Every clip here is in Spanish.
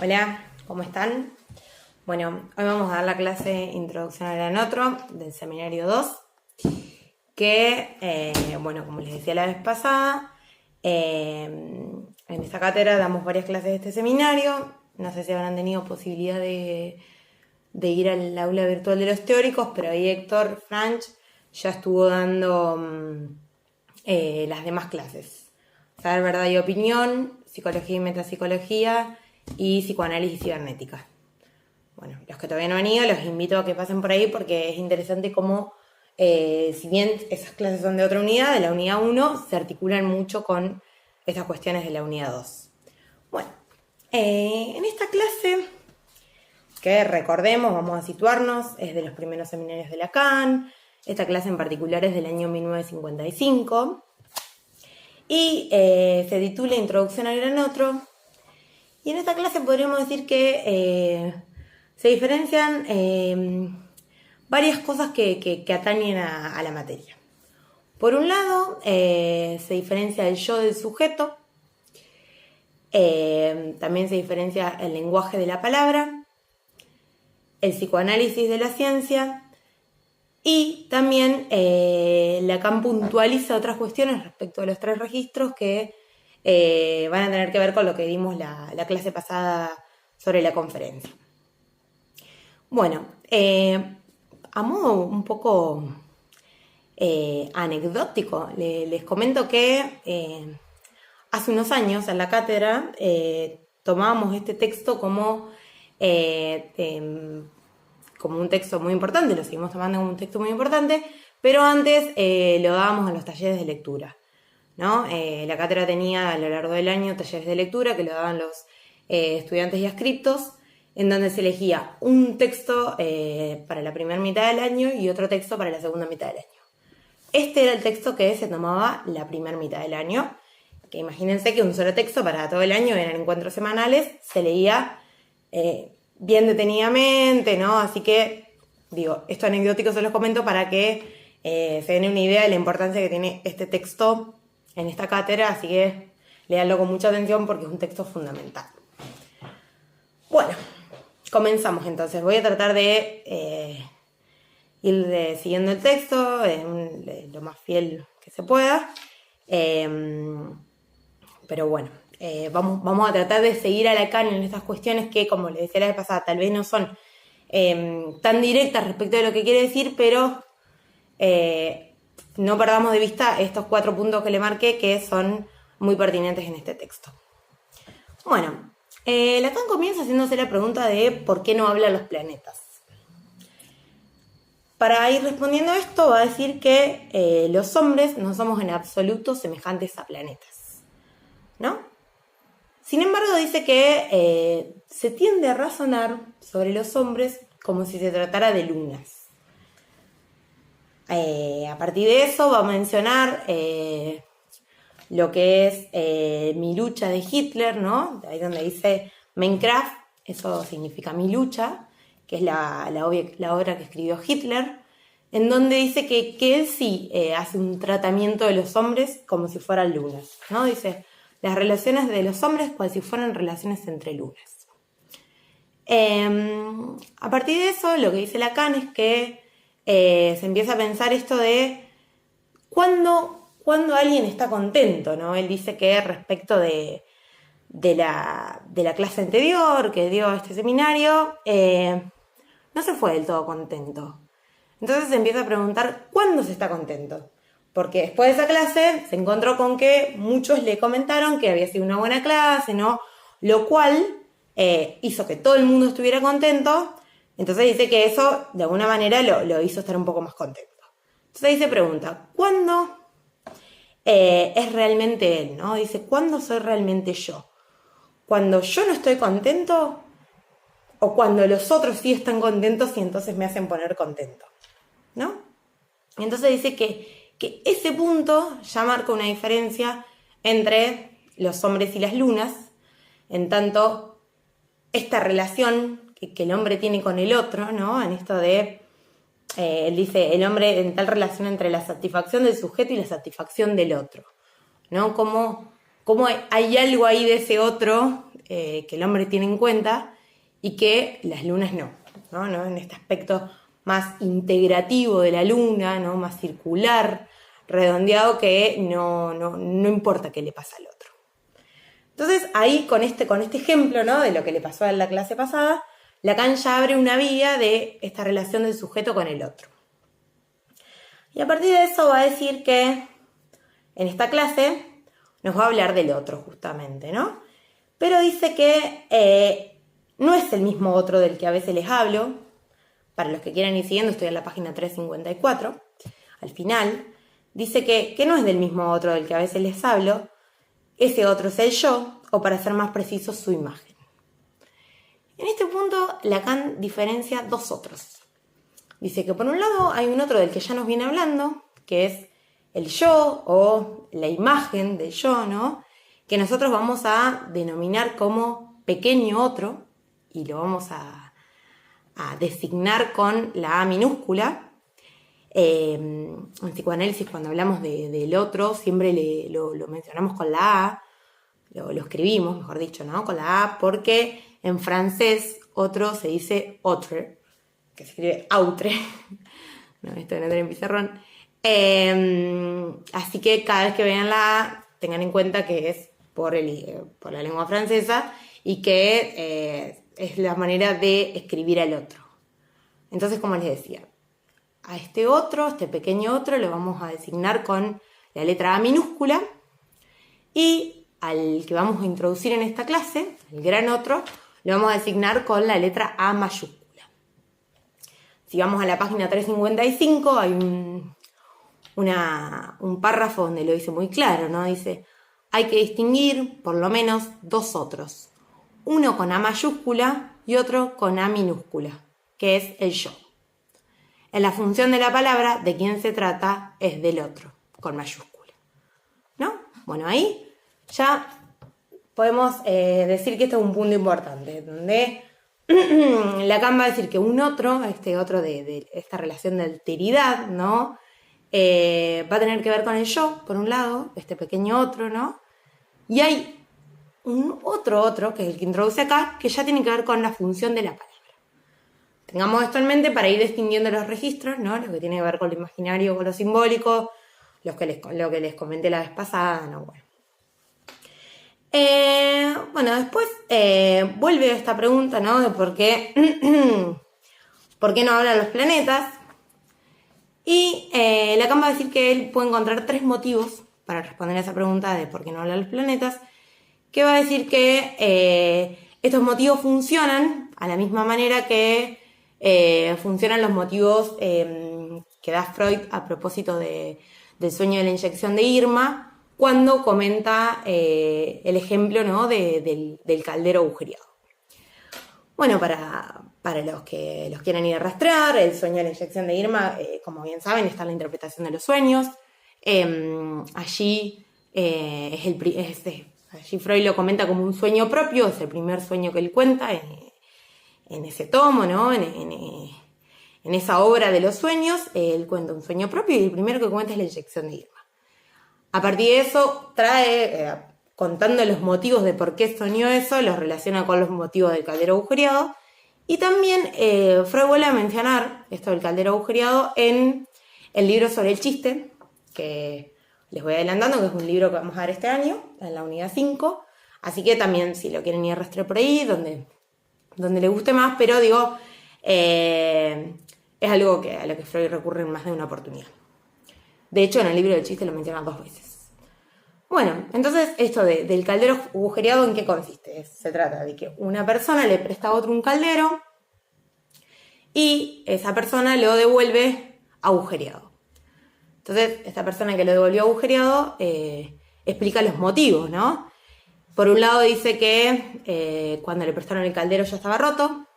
Hola, ¿cómo están? Bueno, hoy vamos a dar la clase Introducción al Gran Otro del Seminario 2, que, como les decía la vez pasada, en esta cátedra damos varias clases de este seminario. No sé si habrán tenido posibilidad de ir al aula virtual de los teóricos, pero ahí Héctor Franch ya estuvo dando las demás clases. Saber, verdad y opinión, psicología y metapsicología y psicoanálisis cibernética. Bueno, los que todavía no han ido, los invito a que pasen por ahí porque es interesante cómo, si bien esas clases son de otra unidad, de la unidad 1, se articulan mucho con estas cuestiones de la unidad 2. Bueno, en esta clase, que recordemos, vamos a situarnos, es de los primeros seminarios de Lacan. Esta clase en particular es del año 1955 y se titula Introducción al Gran Otro. Y en esta clase podríamos decir que se diferencian varias cosas que atañen a la materia. Por un lado, se diferencia el yo del sujeto, también se diferencia el lenguaje de la palabra, el psicoanálisis de la ciencia, y también Lacan puntualiza otras cuestiones respecto a los tres registros que van a tener que ver con lo que dimos la clase pasada sobre la conferencia. Bueno, a modo un poco anecdótico, les comento que hace unos años en la cátedra tomábamos este texto como un texto muy importante, lo seguimos tomando como un texto muy importante, pero antes lo dábamos en los talleres de lectura, ¿no? La cátedra tenía a lo largo del año talleres de lectura que lo daban los estudiantes y adscriptos, en donde se elegía un texto para la primera mitad del año y otro texto para la segunda mitad del año. Este era el texto que se tomaba la primera mitad del año, que imagínense que un solo texto para todo el año eran encuentros semanales, se leía bien detenidamente, ¿no? Así que, esto anecdótico se los comento para que se den una idea de la importancia que tiene este texto en esta cátedra, así que léanlo con mucha atención porque es un texto fundamental. Bueno, comenzamos entonces. Voy a tratar de ir siguiendo el texto lo más fiel que se pueda, pero bueno, vamos a tratar de seguir a Lacan en estas cuestiones que, como les decía la vez pasada, tal vez no son tan directas respecto de lo que quiere decir, pero no perdamos de vista estos 4 puntos que le marqué que son muy pertinentes en este texto. Bueno, Lacan comienza haciéndose la pregunta de ¿por qué no hablan los planetas? Para ir respondiendo a esto va a decir que los hombres no somos en absoluto semejantes a planetas, ¿no? Sin embargo, dice que se tiende a razonar sobre los hombres como si se tratara de lunas. A partir de eso va a mencionar lo que es Mi lucha de Hitler, ¿no? Ahí donde dice Mein Kampf, eso significa Mi lucha, que es la obra que escribió Hitler, en donde dice que él sí hace un tratamiento de los hombres como si fueran lunas, ¿no? Dice las relaciones de los hombres como si fueran relaciones entre lunas. A partir de eso, lo que dice Lacan es que se empieza a pensar esto de cuándo alguien está contento, ¿no? Él dice que respecto de la clase anterior que dio este seminario, no se fue del todo contento. Entonces se empieza a preguntar cuándo se está contento. Porque después de esa clase se encontró con que muchos le comentaron que había sido una buena clase, ¿no? Lo cual hizo que todo el mundo estuviera contento. Entonces dice que eso de alguna manera lo hizo estar un poco más contento. Entonces ahí se pregunta, ¿cuándo es realmente él, ¿no? Dice, ¿cuándo soy realmente yo? ¿Cuando yo no estoy contento? ¿O cuando los otros sí están contentos y entonces me hacen poner contento? ¿No? Entonces dice que ese punto ya marca una diferencia entre los hombres y las lunas, en tanto esta relación que el hombre tiene con el otro, ¿no? En esto de, él dice, el hombre en tal relación entre la satisfacción del sujeto y la satisfacción del otro, ¿no? Como hay algo ahí de ese otro que el hombre tiene en cuenta y que las lunas no, ¿no? En este aspecto más integrativo de la luna, ¿no? Más circular, redondeado, que no importa qué le pasa al otro. Entonces ahí con este ejemplo, ¿no? De lo que le pasó en la clase pasada, Lacan ya abre una vía de esta relación del sujeto con el otro. Y a partir de eso va a decir que en esta clase nos va a hablar del otro justamente, ¿no? Pero dice que no es el mismo otro del que a veces les hablo. Para los que quieran ir siguiendo, estoy en la página 354. Al final, dice que no es del mismo otro del que a veces les hablo. Ese otro es el yo, o para ser más precisos, su imagen. En este punto, Lacan diferencia dos otros. Dice que por un lado hay un otro del que ya nos viene hablando, que es el yo o la imagen del yo, ¿no? Que nosotros vamos a denominar como pequeño otro y lo vamos a designar con la A minúscula. En psicoanálisis, cuando hablamos del otro, siempre lo mencionamos con la A, lo escribimos, mejor dicho, ¿no? Con la A, porque en francés otro se dice autre, que se escribe autre. No, esto no tiene pizarrón. Así que cada vez que vean la A, tengan en cuenta que es por la lengua francesa y que es la manera de escribir al otro. Entonces, como les decía, a este otro, este pequeño otro, lo vamos a designar con la letra A minúscula, y al que vamos a introducir en esta clase, el gran otro, lo vamos a designar con la letra A mayúscula. Si vamos a la página 355, hay un párrafo donde lo dice muy claro, ¿no? Dice, hay que distinguir por lo menos dos otros, uno con A mayúscula y otro con A minúscula, que es el yo. En la función de la palabra, de quién se trata es del otro, con mayúscula, ¿no? Bueno, ahí ya podemos decir que esto es un punto importante, donde Lacan va a decir que un otro, este otro de esta relación de alteridad, ¿no? Va a tener que ver con el yo, por un lado, este pequeño otro, ¿no? Y hay un otro, que es el que introduce acá, que ya tiene que ver con la función de la palabra. Tengamos esto en mente para ir distinguiendo los registros, ¿no? Lo que tiene que ver con lo imaginario, con lo simbólico, lo que les comenté la vez pasada, ¿no? Bueno, después vuelve a esta pregunta, ¿no? De por qué no hablan los planetas. Y Lacan va a decir que él puede encontrar tres motivos para responder a esa pregunta de por qué no hablan los planetas, que va a decir que estos motivos funcionan a la misma manera que funcionan los motivos que da Freud a propósito del sueño de la inyección de Irma, cuando comenta el ejemplo, ¿no? del caldero agujereado. Bueno, para los que los quieran ir a rastrear, el sueño de la inyección de Irma, como bien saben, está en la interpretación de los sueños. Allí Freud lo comenta como un sueño propio, es el primer sueño que él cuenta en ese tomo, ¿no? En esa obra de los sueños, él cuenta un sueño propio y el primero que cuenta es la inyección de Irma. A partir de eso, contando los motivos de por qué soñó eso, los relaciona con los motivos del caldero agujereado. Y también Freud vuelve a mencionar esto del caldero agujereado en el libro sobre el chiste, que les voy adelantando, que es un libro que vamos a ver este año, en la unidad 5. Así que también, si lo quieren ir a rastrear por ahí, donde les guste más, pero digo, es algo a lo que Freud recurre en más de una oportunidad. De hecho, en el libro del chiste lo menciona 2 veces. Bueno, entonces esto del caldero agujereado, ¿en qué consiste? Se trata de que una persona le presta a otro un caldero y esa persona lo devuelve agujereado. Entonces, esta persona que lo devolvió agujereado explica los motivos, ¿no? Por un lado dice que cuando le prestaron el caldero ya estaba roto.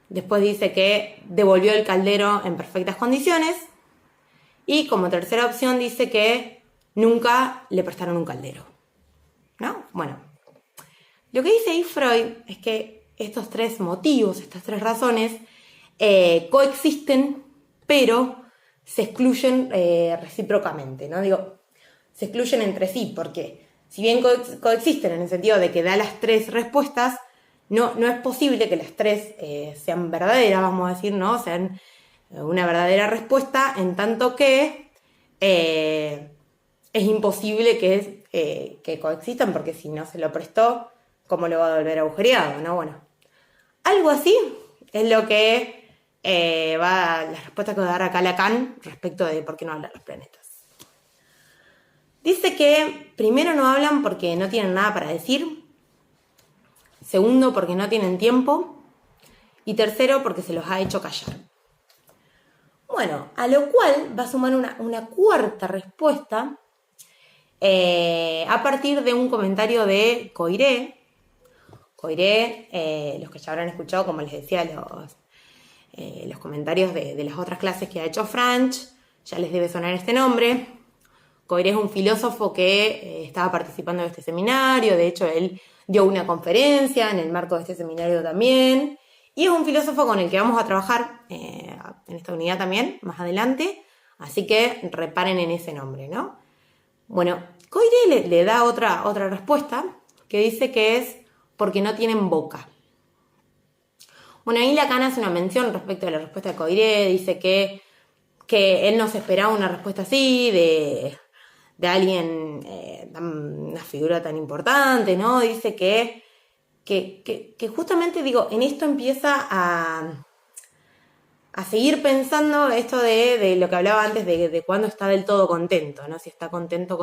Después dice que devolvió el caldero en perfectas condiciones. Y como tercera opción dice que nunca le prestaron un caldero, ¿no? Bueno, lo que dice ahí Freud es que estos 3 motivos, estas 3 razones, coexisten, pero se excluyen recíprocamente, ¿no? Digo, se excluyen entre sí, porque si bien coexisten en el sentido de que da las tres respuestas, no es posible que las tres sean verdaderas, vamos a decir, ¿no? Sean una verdadera respuesta, en tanto que es imposible que coexistan, porque si no se lo prestó, ¿cómo lo va a volver agujereado, no? Bueno, algo así es lo que la respuesta que va a dar acá Lacan respecto de por qué no hablan los planetas. Dice que primero no hablan porque no tienen nada para decir, segundo porque no tienen tiempo y tercero porque se los ha hecho callar. Bueno, a lo cual va a sumar una cuarta respuesta a partir de un comentario de Coiré. Coiré, los que ya habrán escuchado, como les decía, los comentarios de las otras clases que ha hecho Franch, ya les debe sonar este nombre. Coiré es un filósofo que estaba participando de este seminario, de hecho él dio una conferencia en el marco de este seminario también, y es un filósofo con el que vamos a trabajar en esta unidad también, más adelante, así que reparen en ese nombre, ¿no? Bueno, Coiré le da otra respuesta, que dice que es porque no tienen boca. Bueno, ahí Lacan hace una mención respecto a la respuesta de Coiré, dice que él no se esperaba una respuesta así, de alguien, una figura tan importante, ¿no? Dice que justamente, digo, en esto empieza a seguir pensando esto de lo que hablaba antes, de cuándo está del todo contento, ¿no? Si está contento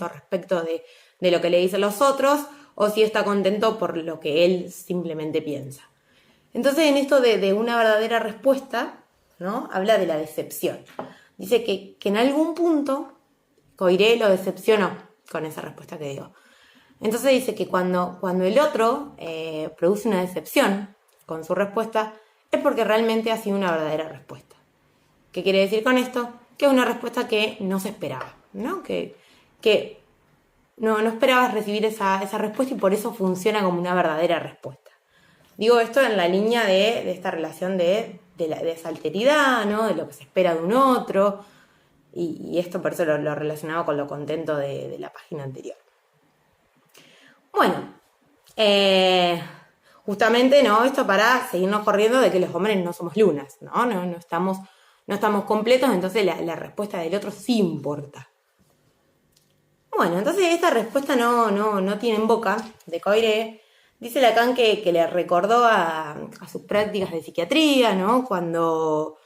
respecto de lo que le dicen los otros, o si está contento por lo que él simplemente piensa. Entonces, en esto de una verdadera respuesta, ¿no? Habla de la decepción. Dice que en algún punto Coiré lo decepcionó con esa respuesta que dio. Entonces dice que cuando el otro produce una decepción con su respuesta, es porque realmente ha sido una verdadera respuesta. ¿Qué quiere decir con esto? Que es una respuesta que no se esperaba, ¿no? Que no esperabas recibir esa respuesta y por eso funciona como una verdadera respuesta. Digo esto en la línea de esta relación de esa alteridad, ¿no? De lo que se espera de un otro. Y esto por eso lo relacionaba con lo contento de la página anterior. Bueno, justamente, ¿no? Esto para seguirnos corriendo de que los hombres no somos lunas, ¿no? No estamos completos, entonces la respuesta del otro sí importa. Bueno, entonces esta respuesta no tiene en boca de Coiré. Dice Lacan que le recordó a sus prácticas de psiquiatría, ¿no? Cuando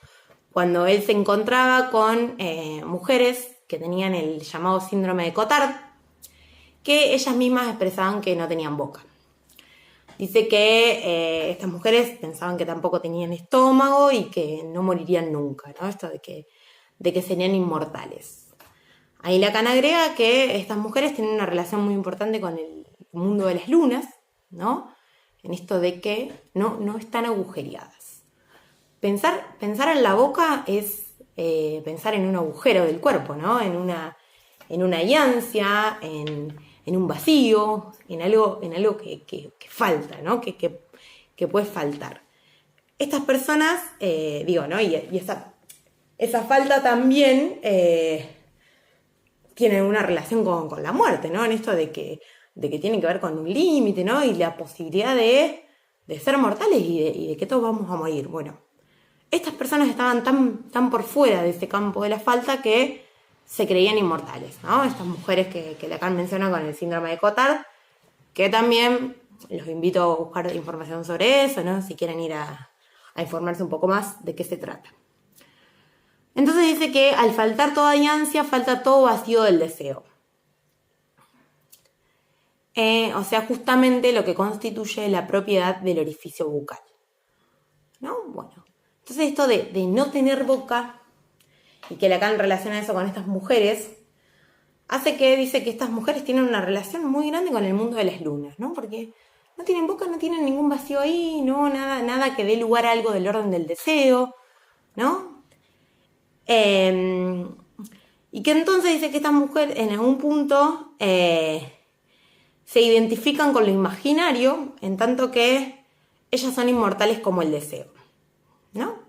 él se encontraba con mujeres que tenían el llamado síndrome de Cotard, que ellas mismas expresaban que no tenían boca. Dice que estas mujeres pensaban que tampoco tenían estómago y que no morirían nunca, ¿no? Esto de que serían inmortales. Ahí Lacan agrega que estas mujeres tienen una relación muy importante con el mundo de las lunas, ¿no? En esto de que no están agujereadas. Pensar en la boca es pensar en un agujero del cuerpo, ¿no? En una yancia, en un vacío, en algo que falta, ¿no? Que puede faltar. Estas personas, ¿no? Y esa falta también tienen una relación con la muerte, ¿no? En esto de que tienen que ver con un límite, ¿no? Y la posibilidad de ser mortales y de que todos vamos a morir. Bueno, estas personas estaban tan por fuera de ese campo de la falta que se creían inmortales, ¿no? Estas mujeres que Lacan menciona con el síndrome de Cotard, que también los invito a buscar información sobre eso, ¿no? Si quieren ir a informarse un poco más de qué se trata. Entonces dice que al faltar toda ansia, falta todo vacío del deseo. O sea, justamente lo que constituye la propiedad del orificio bucal, ¿no? Bueno, entonces esto de no tener boca, y que Lacan relaciona eso con estas mujeres, hace que dice que estas mujeres tienen una relación muy grande con el mundo de las lunas, ¿no? Porque no tienen boca, no tienen ningún vacío ahí, ¿no? Nada que dé lugar a algo del orden del deseo, ¿no? Y que entonces dice que estas mujeres en algún punto se identifican con lo imaginario, en tanto que ellas son inmortales como el deseo, ¿no?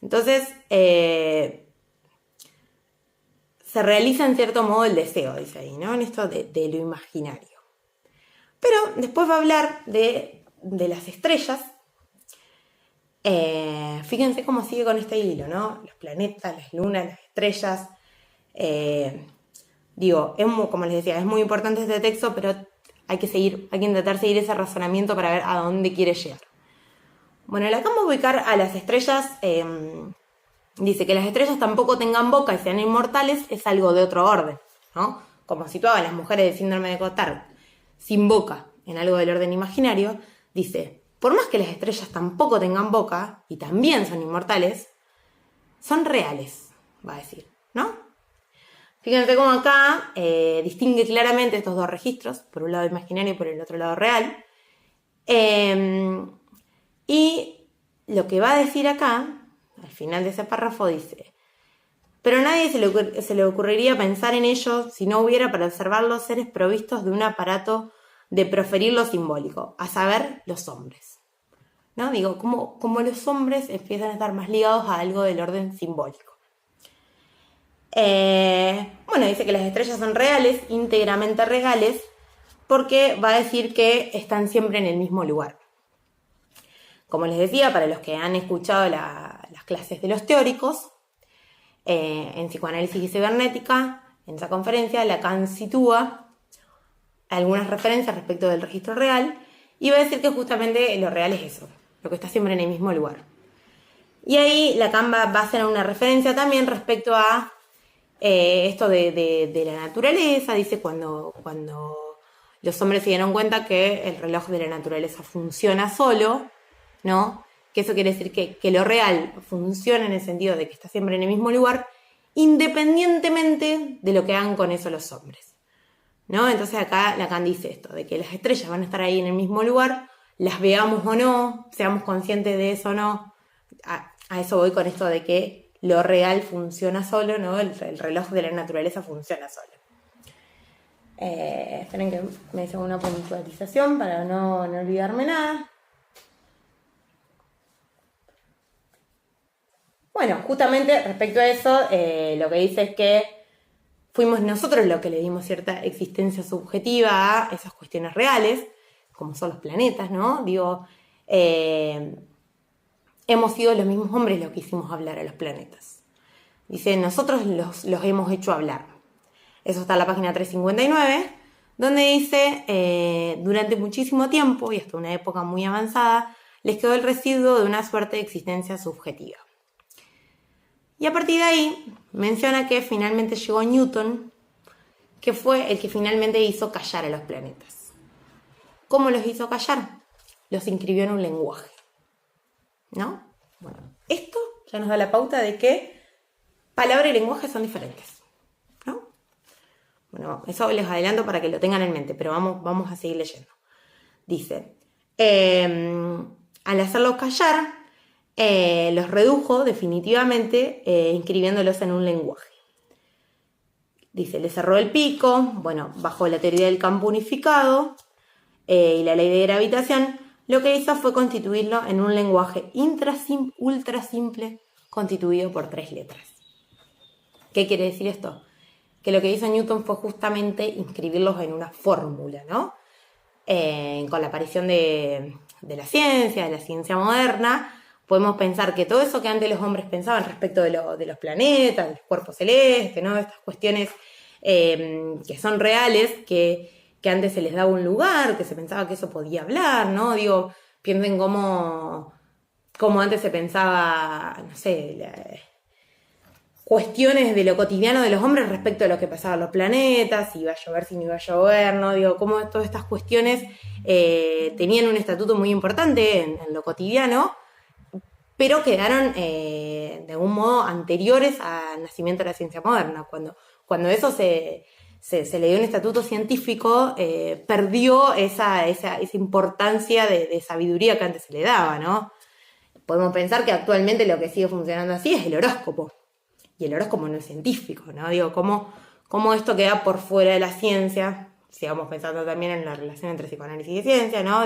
Entonces se realiza en cierto modo el deseo, dice ahí, ¿no? En esto de lo imaginario. Pero después va a hablar de las estrellas. Fíjense cómo sigue con este hilo, ¿no? Los planetas, las lunas, las estrellas. Como les decía, es muy importante este texto, pero hay que intentar seguir ese razonamiento para ver a dónde quiere llegar. Bueno, acá vamos a ubicar a las estrellas. Dice que las estrellas tampoco tengan boca y sean inmortales, es algo de otro orden, ¿no? Como situaba a las mujeres del síndrome de Cotard sin boca en algo del orden imaginario, dice, por más que las estrellas tampoco tengan boca y también son inmortales, son reales, va a decir, ¿no? Fíjense cómo acá distingue claramente estos dos registros, por un lado imaginario y por el otro lado real. Y lo que va a decir acá, al final de ese párrafo, dice, pero a nadie se le ocurriría pensar en ello si no hubiera para observarlos seres provistos de un aparato de proferir lo simbólico, a saber, los hombres. ¿No? Digo, como los hombres empiezan a estar más ligados a algo del orden simbólico. Dice que las estrellas son reales, íntegramente reales, porque va a decir que están siempre en el mismo lugar. Como les decía, para los que han escuchado las clases de los teóricos, en psicoanálisis y cibernética, en esa conferencia, Lacan sitúa algunas referencias respecto del registro real y va a decir que justamente lo real es eso, lo que está siempre en el mismo lugar. Y ahí Lacan va a hacer una referencia también respecto a esto de la naturaleza. Dice cuando los hombres se dieron cuenta que el reloj de la naturaleza funciona solo, ¿no? Que eso quiere decir que lo real funciona en el sentido de que está siempre en el mismo lugar, independientemente de lo que hagan con eso los hombres, ¿no? Entonces acá Lacan dice esto, de que las estrellas van a estar ahí en el mismo lugar, las veamos o no, seamos conscientes de eso o no. A eso voy con esto de que lo real funciona solo, ¿no? El reloj de la naturaleza funciona solo. Esperen que me hice una puntualización para no olvidarme nada. Bueno, justamente respecto a eso, lo que dice es que fuimos nosotros los que le dimos cierta existencia subjetiva a esas cuestiones reales, como son los planetas, ¿no? Hemos sido los mismos hombres los que hicimos hablar a los planetas. Dice, nosotros los hemos hecho hablar. Eso está en la página 359, donde dice, durante muchísimo tiempo y hasta una época muy avanzada, les quedó el residuo de una suerte de existencia subjetiva. Y a partir de ahí menciona que finalmente llegó Newton, que fue el que finalmente hizo callar a los planetas. ¿Cómo los hizo callar? Los inscribió en un lenguaje, ¿no? Bueno, esto ya nos da la pauta de que palabra y lenguaje son diferentes, ¿no? Bueno, eso les adelanto para que lo tengan en mente, pero vamos a seguir leyendo. Dice, al hacerlos callar, los redujo definitivamente inscribiéndolos en un lenguaje. Dice, le cerró el pico, bajo la teoría del campo unificado y la ley de gravitación, lo que hizo fue constituirlo en un lenguaje ultra simple constituido por 3 letras. ¿Qué quiere decir esto? Que lo que hizo Newton fue justamente inscribirlos en una fórmula, ¿no? Con la aparición de la ciencia moderna, podemos pensar que todo eso que antes los hombres pensaban respecto de los planetas, del cuerpo celeste, ¿no? Estas cuestiones que son reales, que antes se les daba un lugar, que se pensaba que eso podía hablar, ¿no? Piensen cómo antes se pensaba, no sé, cuestiones de lo cotidiano de los hombres respecto a lo que pasaba en los planetas, si iba a llover, si no iba a llover, ¿no? Cómo todas estas cuestiones tenían un estatuto muy importante en lo cotidiano, pero quedaron de algún modo anteriores al nacimiento de la ciencia moderna. Cuando eso se le dio un estatuto científico, perdió esa importancia de sabiduría que antes se le daba, ¿no? Podemos pensar que actualmente lo que sigue funcionando así es el horóscopo. Y el horóscopo no es científico, ¿no? Cómo esto queda por fuera de la ciencia. Sigamos pensando también en la relación entre psicoanálisis y ciencia, ¿no?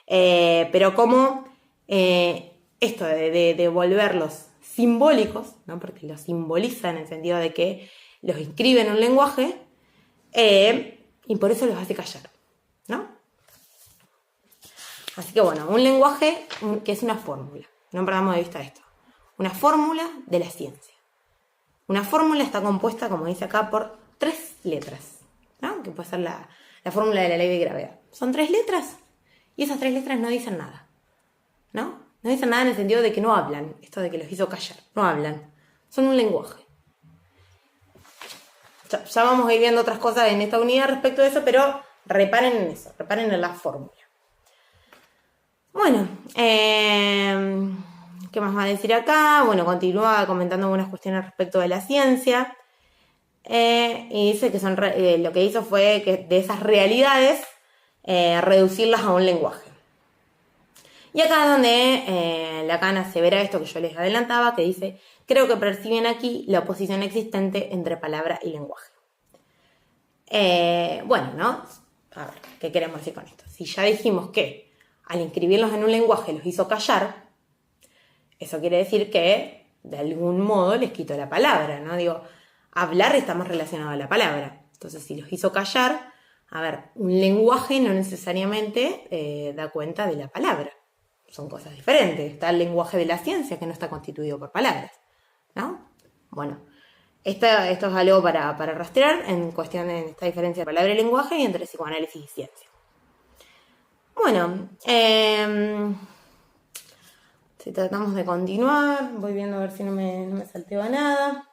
Pero cómo esto de volverlos simbólicos, ¿no? Porque los simboliza en el sentido de que los inscribe en un lenguaje y por eso los hace callar, ¿no? Así que bueno, un lenguaje que es una fórmula, no perdamos de vista esto, una fórmula de la ciencia. Una fórmula está compuesta, como dice acá, por 3 letras, ¿no? Que puede ser la fórmula de la ley de gravedad. Son 3 letras y esas 3 letras no dicen nada, ¿no? No dicen nada en el sentido de que no hablan, esto de que los hizo callar, no hablan, son un lenguaje. Ya vamos a ir viendo otras cosas en esta unidad respecto de eso, pero reparen en eso, reparen en la fórmula. Bueno, ¿qué más va a decir acá? Bueno, continúa comentando algunas cuestiones respecto de la ciencia. Y dice que lo que hizo fue que de esas realidades reducirlas a un lenguaje. Y acá es donde Lacan asevera esto que yo les adelantaba, que dice: creo que perciben aquí la oposición existente entre palabra y lenguaje. Bueno, ¿no? A ver, ¿qué queremos decir con esto? Si ya dijimos que al inscribirlos en un lenguaje los hizo callar, eso quiere decir que de algún modo les quitó la palabra, ¿no? Digo, hablar está más relacionado a la palabra. Entonces, si los hizo callar, a ver, un lenguaje no necesariamente da cuenta de la palabra. Son cosas diferentes. Está el lenguaje de la ciencia que no está constituido por palabras, ¿no? Bueno, esto es algo para rastrear en cuestión de esta diferencia de palabra y lenguaje y entre psicoanálisis y ciencia. Bueno, si tratamos de continuar, voy viendo a ver si no me salteo a nada.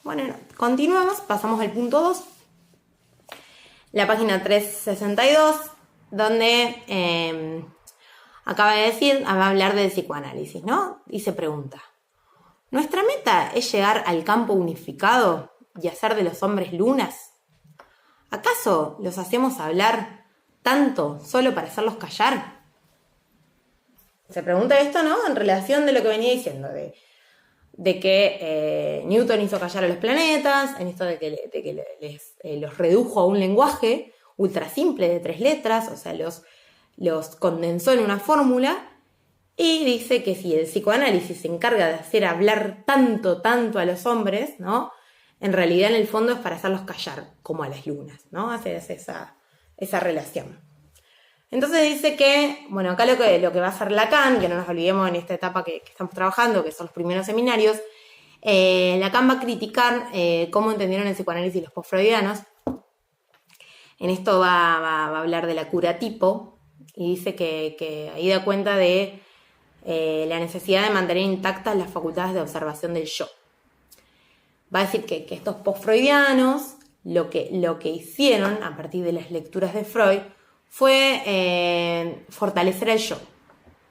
Bueno, continuamos, pasamos al punto 2, la página 362, donde acaba de decir, va a hablar del psicoanálisis, ¿no? Y se pregunta: ¿nuestra meta es llegar al campo unificado y hacer de los hombres lunas? ¿Acaso los hacemos hablar tanto solo para hacerlos callar? Se pregunta esto, ¿no? En relación de lo que venía diciendo, de que Newton hizo callar a los planetas, en esto de que los redujo a un lenguaje ultra simple de 3 letras, o sea, los condensó en una fórmula, y dice que si el psicoanálisis se encarga de hacer hablar tanto a los hombres, ¿no? En realidad, en el fondo, es para hacerlos callar, como a las lunas, ¿no? Hace esa relación. Entonces dice que, bueno, acá lo que va a hacer Lacan, que no nos olvidemos en esta etapa que estamos trabajando, que son los primeros seminarios, Lacan va a criticar cómo entendieron el psicoanálisis los postfreudianos. En esto va a hablar de la cura tipo, y dice que ahí da cuenta de la necesidad de mantener intactas las facultades de observación del yo. Va a decir que estos postfreudianos lo que hicieron a partir de las lecturas de Freud fue fortalecer el yo,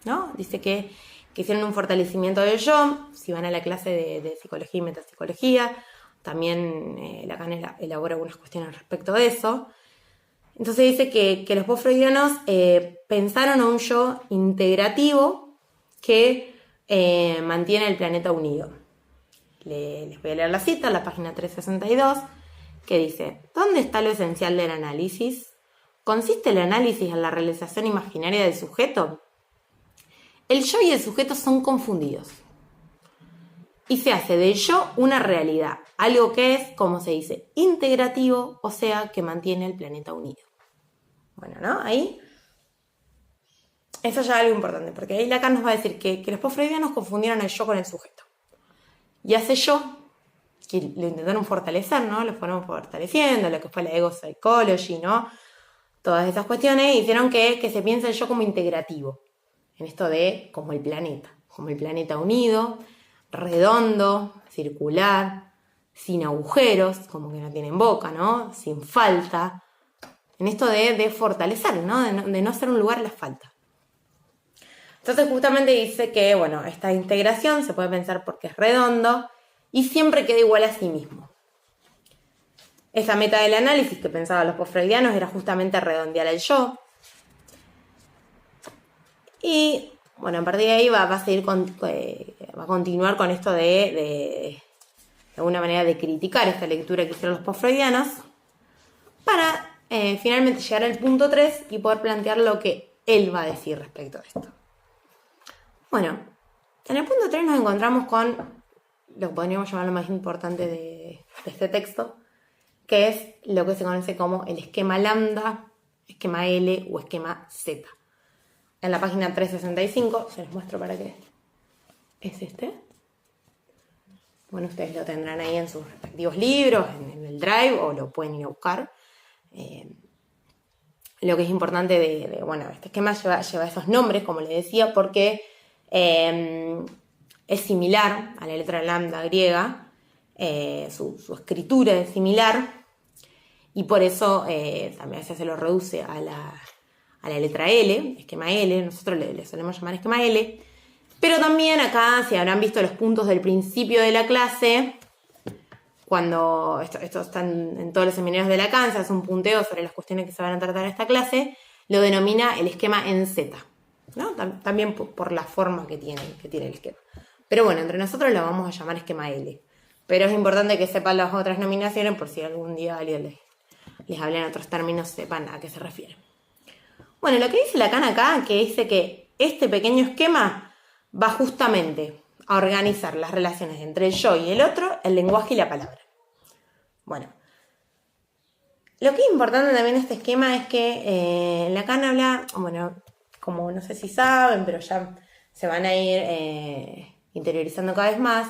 ¿no? Dice que hicieron un fortalecimiento del yo. Si van a la clase de psicología y metapsicología, también Lacan elabora algunas cuestiones respecto de eso. Entonces dice que los postfreudianos pensaron a un yo integrativo que mantiene el planeta unido. Les voy a leer la cita, la página 362, que dice: ¿dónde está lo esencial del análisis? ¿Consiste el análisis en la realización imaginaria del sujeto? El yo y el sujeto son confundidos. Y se hace del yo una realidad, algo que es, como se dice, integrativo, o sea, que mantiene el planeta unido. Bueno, ¿no? Ahí, eso ya es algo importante, porque ahí Lacan nos va a decir que los postfreudianos confundieron el yo con el sujeto. Y hace yo, que lo intentaron fortalecer, ¿no? Lo fueron fortaleciendo, lo que fue la ego psychology, ¿no? Todas esas cuestiones hicieron que se piense el yo como integrativo. En esto de como el planeta unido, redondo, circular, sin agujeros, como que no tienen boca, ¿no? Sin falta. En esto de fortalecer, ¿no? De no ser un lugar a la falta. Entonces justamente dice que, bueno, esta integración se puede pensar porque es redondo y siempre queda igual a sí mismo. Esa meta del análisis que pensaban los postfreudianos era justamente redondear el yo. Y, bueno, a partir de ahí va a continuar con esto de alguna manera de criticar esta lectura que hicieron los postfreudianos para finalmente llegar al punto 3 y poder plantear lo que él va a decir respecto a esto. Bueno, en el punto 3 nos encontramos con lo que podríamos llamar lo más importante de este texto, que es lo que se conoce como el esquema lambda, esquema L o esquema Z. En la página 365, se les muestro para qué es este. Bueno, ustedes lo tendrán ahí en sus respectivos libros, en el Drive, o lo pueden ir a buscar. Lo que es importante bueno, este esquema lleva esos nombres, como les decía, porque es similar a la letra lambda griega, su escritura es similar, y por eso también a veces se lo reduce a la letra L, esquema L, nosotros le solemos llamar esquema L, pero también acá, si habrán visto los puntos del principio de la clase, cuando esto está en todos los seminarios de la Kansas, es un punteo sobre las cuestiones que se van a tratar en esta clase, lo denomina el esquema en Z, ¿no? También por la forma que tiene el esquema. Pero bueno, entre nosotros lo vamos a llamar esquema L. Pero es importante que sepan las otras nominaciones por si algún día alguien les habla en otros términos, sepan a qué se refiere. Bueno, lo que dice Lacan acá, que dice que este pequeño esquema va justamente a organizar las relaciones entre el yo y el otro, el lenguaje y la palabra. Bueno, lo que es importante también en este esquema es que Lacan habla, bueno, como no sé si saben, pero ya se van a ir interiorizando cada vez más.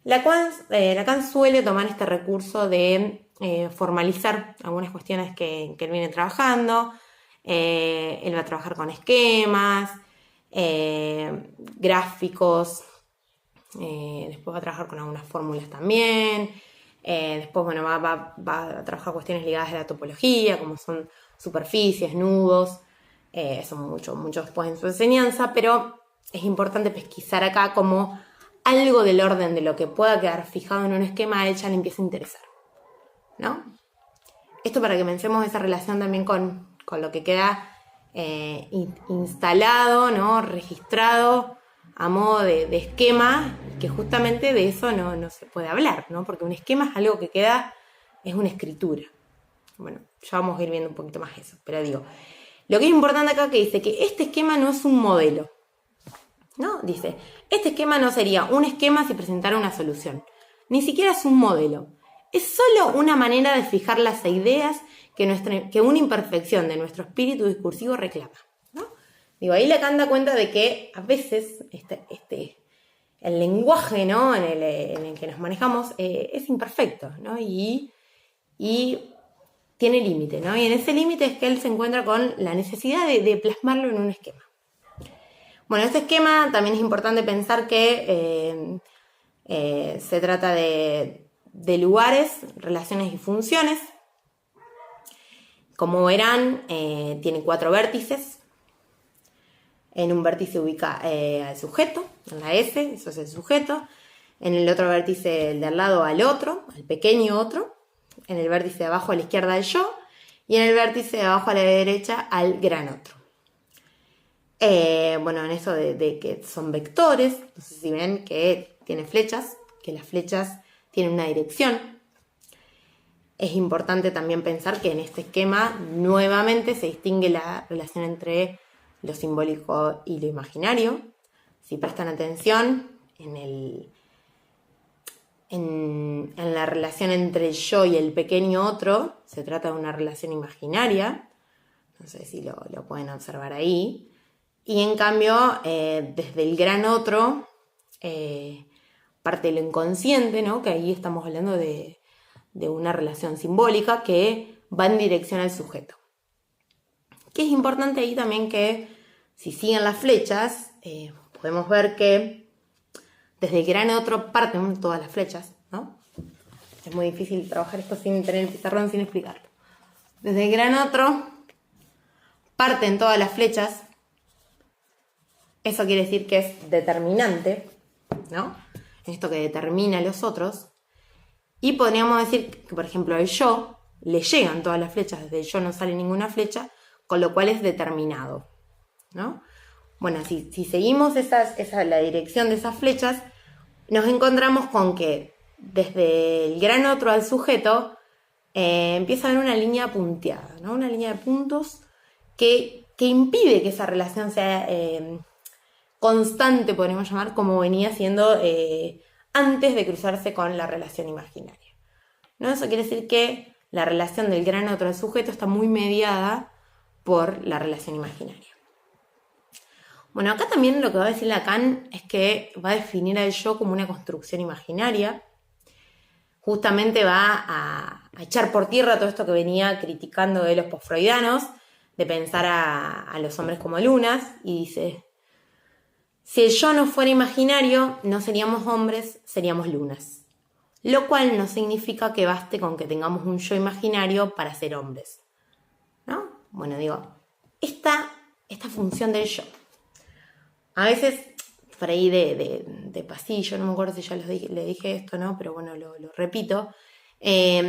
Lacan suele tomar este recurso de formalizar algunas cuestiones que él viene trabajando. Él va a trabajar con esquemas, gráficos, después va a trabajar con algunas fórmulas también, después bueno, va a trabajar cuestiones ligadas a la topología, como son superficies, nudos, eso mucho después en su enseñanza, pero es importante pesquisar acá como algo del orden de lo que pueda quedar fijado en un esquema, a él ya le empieza a interesar, ¿no? Esto para que pensemos esa relación también con lo que queda instalado, ¿no? Registrado a modo de esquema, que justamente de eso no se puede hablar, ¿no? Porque un esquema es algo que queda, es una escritura. Bueno, ya vamos a ir viendo un poquito más eso, pero digo, lo que es importante acá que dice que este esquema no es un modelo, ¿no? Dice, este esquema no sería un esquema si presentara una solución, ni siquiera es un modelo, es solo una manera de fijar las ideas que una imperfección de nuestro espíritu discursivo reclama, ¿no? Digo, ahí Lacan da cuenta de que a veces el lenguaje, ¿no? en el que nos manejamos es imperfecto, ¿no? Y tiene límite, ¿no? Y en ese límite es que él se encuentra con la necesidad de plasmarlo en un esquema. Bueno, este esquema también es importante pensar que se trata de lugares, relaciones y funciones. Como verán, tiene 4 vértices. En un vértice ubica al sujeto, en la S, eso es el sujeto. En el otro vértice, el de al lado, al otro, al pequeño otro. En el vértice de abajo a la izquierda, al yo. Y en el vértice de abajo a la derecha, al gran otro. Bueno, en eso de que son vectores, entonces si ven que tiene flechas, que las flechas tienen una dirección. Es importante también pensar que en este esquema nuevamente se distingue la relación entre lo simbólico y lo imaginario. Si prestan atención en la relación entre el yo y el pequeño otro, se trata de una relación imaginaria. No sé si lo pueden observar ahí. Y en cambio, desde el gran otro, parte de lo inconsciente, ¿no? Que ahí estamos hablando de una relación simbólica que va en dirección al sujeto. Que es importante ahí también que, si siguen las flechas, podemos ver que desde el gran otro parten todas las flechas, ¿no? Es muy difícil trabajar esto sin tener el pizarrón, sin explicarlo. Desde el gran otro parten todas las flechas. Eso quiere decir que es determinante, ¿no? Esto que determina a los otros. Y podríamos decir que, por ejemplo, al yo le llegan todas las flechas, desde el yo no sale ninguna flecha, con lo cual es determinado, ¿no? Bueno, si seguimos la dirección de esas flechas, nos encontramos con que desde el gran otro al sujeto empieza a haber una línea punteada, ¿no? Una línea de puntos que impide que esa relación sea constante, podríamos llamar, como venía siendo antes de cruzarse con la relación imaginaria, ¿no? Eso quiere decir que la relación del gran otro al sujeto está muy mediada por la relación imaginaria. Bueno, acá también lo que va a decir Lacan es que va a definir al yo como una construcción imaginaria. Justamente va a echar por tierra todo esto que venía criticando de los postfreudianos, de pensar a los hombres como lunas, y dice: si el yo no fuera imaginario, no seríamos hombres, seríamos lunas. Lo cual no significa que baste con que tengamos un yo imaginario para ser hombres, ¿no? Bueno, digo, esta función del yo. A veces, por ahí de pasillo, no me acuerdo si ya le dije esto, ¿no? Pero bueno, lo repito. Se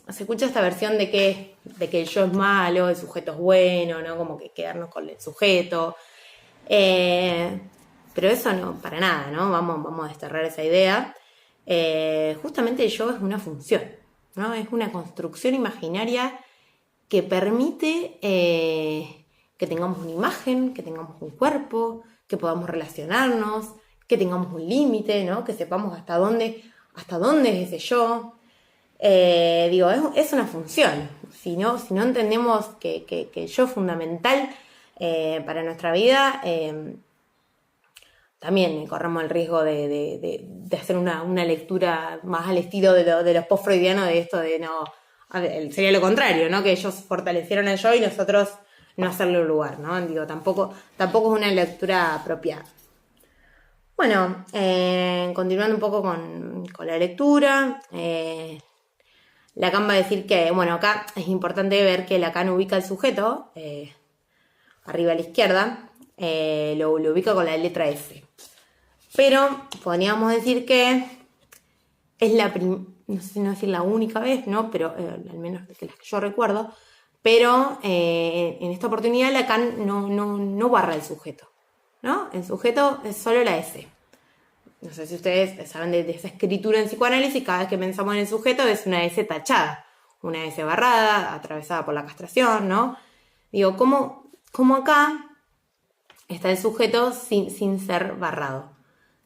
escucha esta versión de que el yo es malo, el sujeto es bueno, ¿no? Como que quedarnos con el sujeto. Pero eso no, para nada, ¿no? Vamos a desterrar esa idea. Justamente el yo es una función, ¿no? Es una construcción imaginaria que permite que tengamos una imagen, que tengamos un cuerpo, que podamos relacionarnos, que tengamos un límite, ¿no? Que sepamos hasta dónde es ese yo. Es una función. Si no entendemos que el yo es fundamental para nuestra vida, también corremos el riesgo de hacer una lectura más al estilo de los post-freudianos, de esto de no... Sería lo contrario, ¿no? Que ellos fortalecieron el yo y nosotros no hacerle un lugar, ¿no? Digo, tampoco es una lectura apropiada. Bueno, continuando un poco con la lectura, Lacan va a decir que, bueno, acá es importante ver que Lacan ubica al sujeto, arriba a la izquierda, lo ubica con la letra F. Pero podríamos decir que es no sé si no decir la única vez, ¿no? Pero al menos de las que yo recuerdo, pero en esta oportunidad Lacan no barra el sujeto, ¿no? El sujeto es solo la S. No sé si ustedes saben de esa escritura en psicoanálisis, cada vez que pensamos en el sujeto es una S tachada, una S barrada, atravesada por la castración, ¿no? Digo, ¿cómo acá está el sujeto sin ser barrado?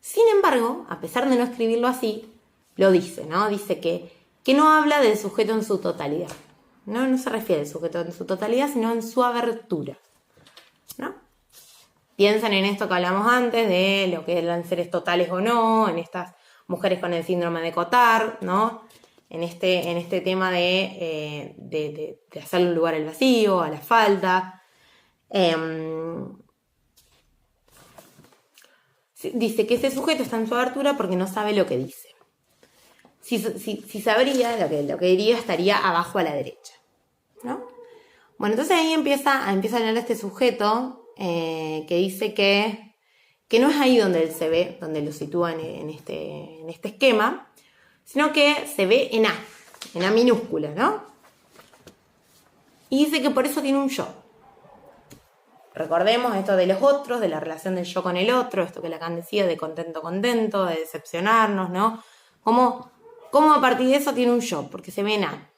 Sin embargo, a pesar de no escribirlo así, lo dice, ¿no? Dice que no habla del sujeto en su totalidad. No se refiere al sujeto en su totalidad, sino en su abertura, ¿no? Piensan en esto que hablamos antes, de lo que eran seres totales o no, en estas mujeres con el síndrome de Cotard, ¿no? En este tema de hacerle un lugar al vacío, a la falta. Dice que ese sujeto está en su abertura porque no sabe lo que dice. Si sabría, lo que diría estaría abajo a la derecha, ¿no? Bueno, entonces ahí empieza a hablar de este sujeto que dice que no es ahí donde él se ve, donde lo sitúan en este esquema, sino que se ve en A minúscula, ¿no? Y dice que por eso tiene un yo. Recordemos esto de los otros, de la relación del yo con el otro, esto que Lacan decía de contento, de decepcionarnos, ¿no? ¿Cómo a partir de eso tiene un yo? Porque se ve en A.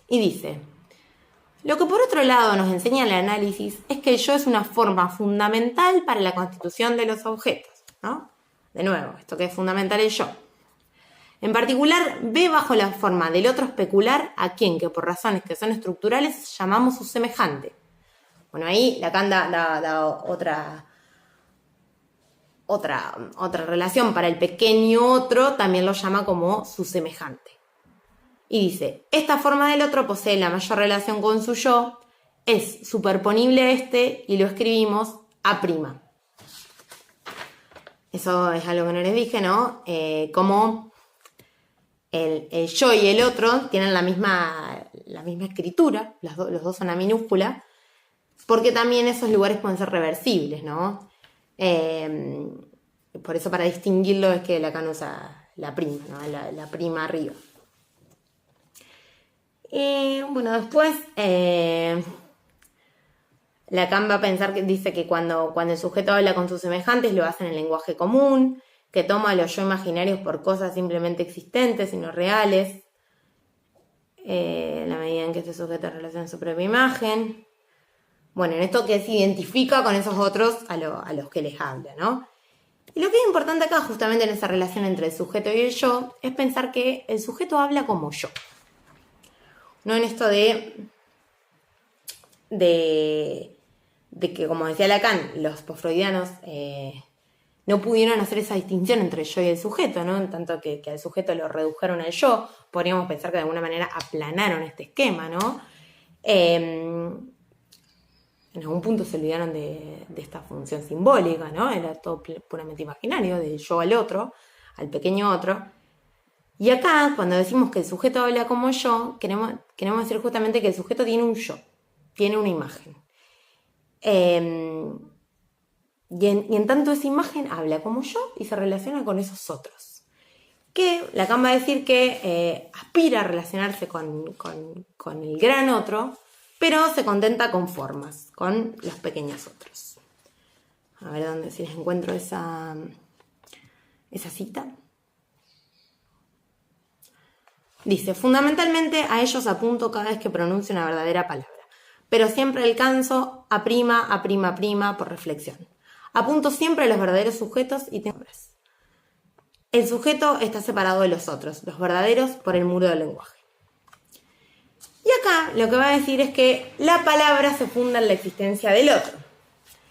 Y dice: lo que por otro lado nos enseña el análisis es que el yo es una forma fundamental para la constitución de los objetos, ¿no? De nuevo, esto que es fundamental el yo. En particular, ve bajo la forma del otro especular a quien que por razones que son estructurales llamamos su semejante. Bueno, ahí Lacan da otra relación para el pequeño otro, también lo llama como su semejante. Y dice: esta forma del otro posee la mayor relación con su yo, es superponible a este y lo escribimos A'. Eso es algo que no les dije, ¿no? Como el yo y el otro tienen la misma escritura, los dos son A minúscula, porque también esos lugares pueden ser reversibles, ¿no? Por eso, para distinguirlo, es que Lacan usa la prima, ¿no? La prima arriba. Bueno, después Lacan va a pensar que dice que cuando el sujeto habla con sus semejantes lo hace en el lenguaje común, que toma los yo imaginarios por cosas simplemente existentes y no reales, en la medida en que este sujeto relaciona su propia imagen. Bueno, en esto que se identifica con esos otros a los que les habla, ¿no? Y lo que es importante acá, justamente en esa relación entre el sujeto y el yo, es pensar que el sujeto habla como yo. No en esto de que, como decía Lacan, los posfreudianos no pudieron hacer esa distinción entre el yo y el sujeto, ¿no? En tanto que al sujeto lo redujeron al yo, podríamos pensar que de alguna manera aplanaron este esquema, ¿no? En algún punto se olvidaron de esta función simbólica, ¿no? Era todo puramente imaginario, del yo al otro, al pequeño otro. Y acá, cuando decimos que el sujeto habla como yo, queremos decir justamente que el sujeto tiene un yo, tiene una imagen. Y en tanto esa imagen habla como yo y se relaciona con esos otros. Que Lacan va a decir que aspira a relacionarse con el gran otro, pero se contenta con formas, con los pequeños otros. A ver dónde si les encuentro esa cita. Dice, fundamentalmente a ellos apunto cada vez que pronuncio una verdadera palabra, pero siempre alcanzo a prima por reflexión. Apunto siempre a los verdaderos sujetos y nombres. El sujeto está separado de los otros, los verdaderos, por el muro del lenguaje. Y acá lo que va a decir es que la palabra se funda en la existencia del otro,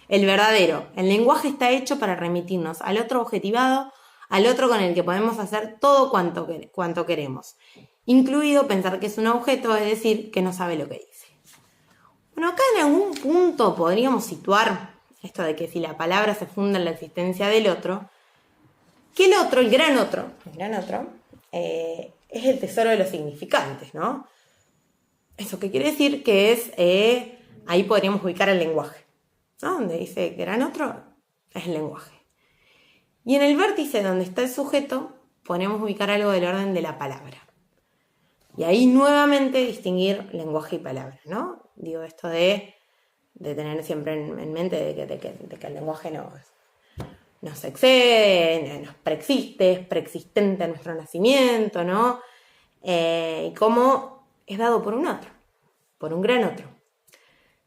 el verdadero. El lenguaje está hecho para remitirnos al otro objetivado, al otro con el que podemos hacer todo cuanto queremos, incluido pensar que es un objeto, es decir, que no sabe lo que dice. Bueno, acá en algún punto podríamos situar esto de que si la palabra se funda en la existencia del otro, que el otro, el gran otro, es el tesoro de los significantes, ¿no? Eso que quiere decir que es, ahí podríamos ubicar el lenguaje, ¿no? Donde dice gran otro es el lenguaje. Y en el vértice donde está el sujeto, podemos ubicar algo del orden de la palabra. Y ahí nuevamente distinguir lenguaje y palabra, ¿no? Digo esto de tener siempre en mente de que el lenguaje nos excede, nos preexiste, es preexistente a nuestro nacimiento, ¿no? Y cómo es dado por un otro, por un gran otro.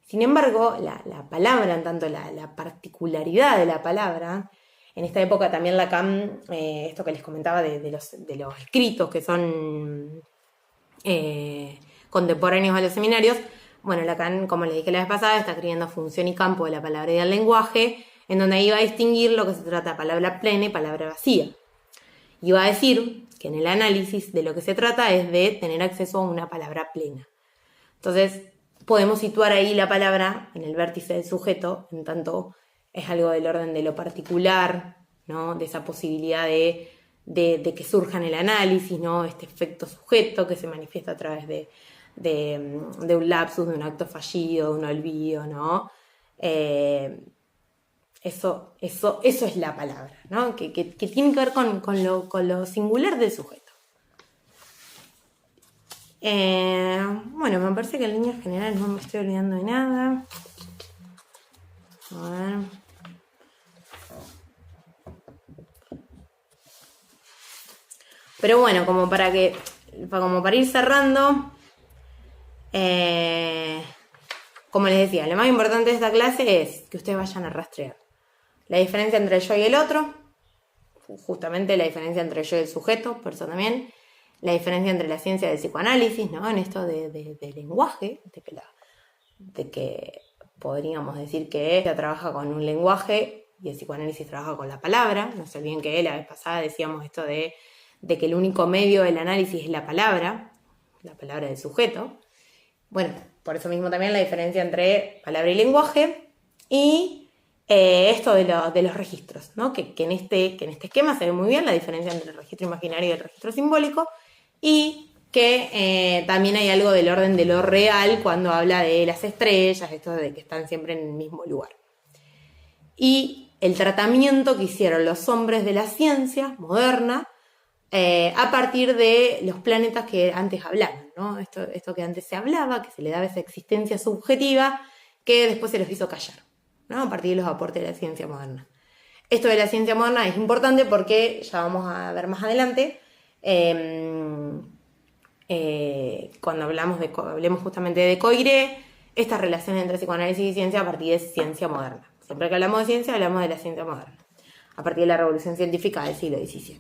Sin embargo, la palabra, en tanto la particularidad de la palabra, en esta época también Lacan, esto que les comentaba de los escritos que son contemporáneos a los seminarios, bueno, Lacan, como les dije la vez pasada, está escribiendo Función y Campo de la palabra y del lenguaje, en donde ahí va a distinguir lo que se trata de palabra plena y palabra vacía. Y va a decir que en el análisis de lo que se trata es de tener acceso a una palabra plena. Entonces, podemos situar ahí la palabra en el vértice del sujeto, en tanto es algo del orden de lo particular, ¿no? De esa posibilidad de que surja en el análisis, ¿no? Este efecto sujeto que se manifiesta a través de un lapsus, de un acto fallido, de un olvido, ¿no? Eso es la palabra, ¿no? Que tiene que ver con lo singular del sujeto. Bueno, me parece que en líneas generales no me estoy olvidando de nada. A ver. Pero bueno, como para ir cerrando, como les decía, lo más importante de esta clase es que ustedes vayan a rastrear la diferencia entre el yo y el otro, justamente la diferencia entre el yo y el sujeto, por eso también, la diferencia entre la ciencia del psicoanálisis, ¿no? En esto de lenguaje, de que podríamos decir que ella trabaja con un lenguaje y el psicoanálisis trabaja con la palabra. No se olviden que la vez pasada decíamos esto de que el único medio del análisis es la palabra del sujeto. Bueno, por eso mismo también la diferencia entre palabra y lenguaje y esto de los registros, ¿no? Que en este esquema se ve muy bien la diferencia entre el registro imaginario y el registro simbólico, y que también hay algo del orden de lo real cuando habla de las estrellas, esto de que están siempre en el mismo lugar. Y el tratamiento que hicieron los hombres de la ciencia moderna a partir de los planetas que antes hablaban, ¿no? Esto que antes se hablaba, que se le daba esa existencia subjetiva, que después se los hizo callar, ¿no? A partir de los aportes de la ciencia moderna. Esto de la ciencia moderna es importante porque, ya vamos a ver más adelante, cuando hablemos justamente de Coiré, estas relaciones entre psicoanálisis y ciencia a partir de ciencia moderna. Siempre que hablamos de ciencia, hablamos de la ciencia moderna. a partir de la revolución científica del siglo XVII.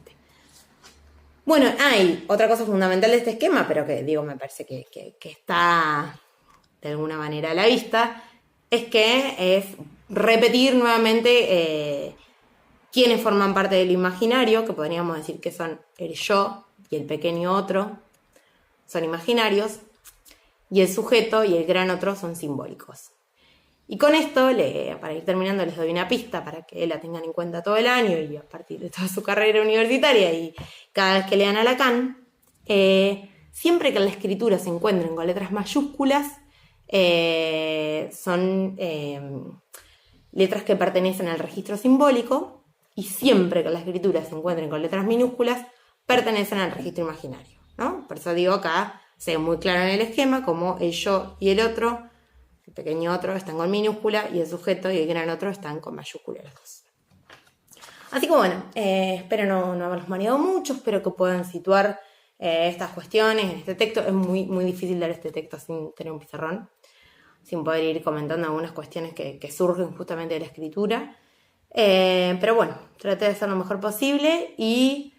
Bueno, hay otra cosa fundamental de este esquema, pero que me parece que está de alguna manera a la vista, es que es repetir nuevamente quiénes forman parte del imaginario, que podríamos decir que son el yo y el pequeño otro, son imaginarios, y el sujeto y el gran otro son simbólicos. Y con esto, para ir terminando, les doy una pista para que la tengan en cuenta todo el año y a partir de toda su carrera universitaria y cada vez que lean a Lacan, siempre que en la escritura se encuentren con letras mayúsculas, son letras que pertenecen al registro simbólico, y siempre que en la escritura se encuentren con letras minúsculas, pertenecen al registro imaginario, ¿no? Por eso digo acá, se ve muy claro en el esquema como el yo y el otro, el pequeño otro, están con minúscula, y el sujeto y el gran otro están con mayúscula los dos. Así que bueno, espero no haberlos mareado mucho, espero que puedan situar estas cuestiones en este texto. Es muy, muy difícil dar este texto sin tener un pizarrón, sin poder ir comentando algunas cuestiones que surgen justamente de la escritura. Pero bueno, traté de hacer lo mejor posible y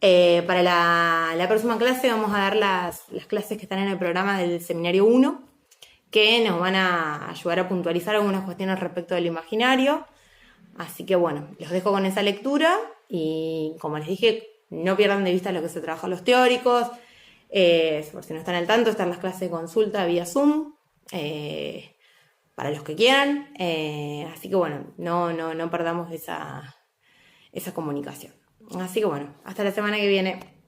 para la próxima clase vamos a dar las clases que están en el programa del Seminario 1, que nos van a ayudar a puntualizar algunas cuestiones respecto del imaginario. Así que bueno, los dejo con esa lectura y como les dije, no pierdan de vista lo que se trabaja los teóricos. Por si no están al tanto, están las clases de consulta vía Zoom, para los que quieran. Así que bueno, no perdamos esa comunicación. Así que bueno, hasta la semana que viene.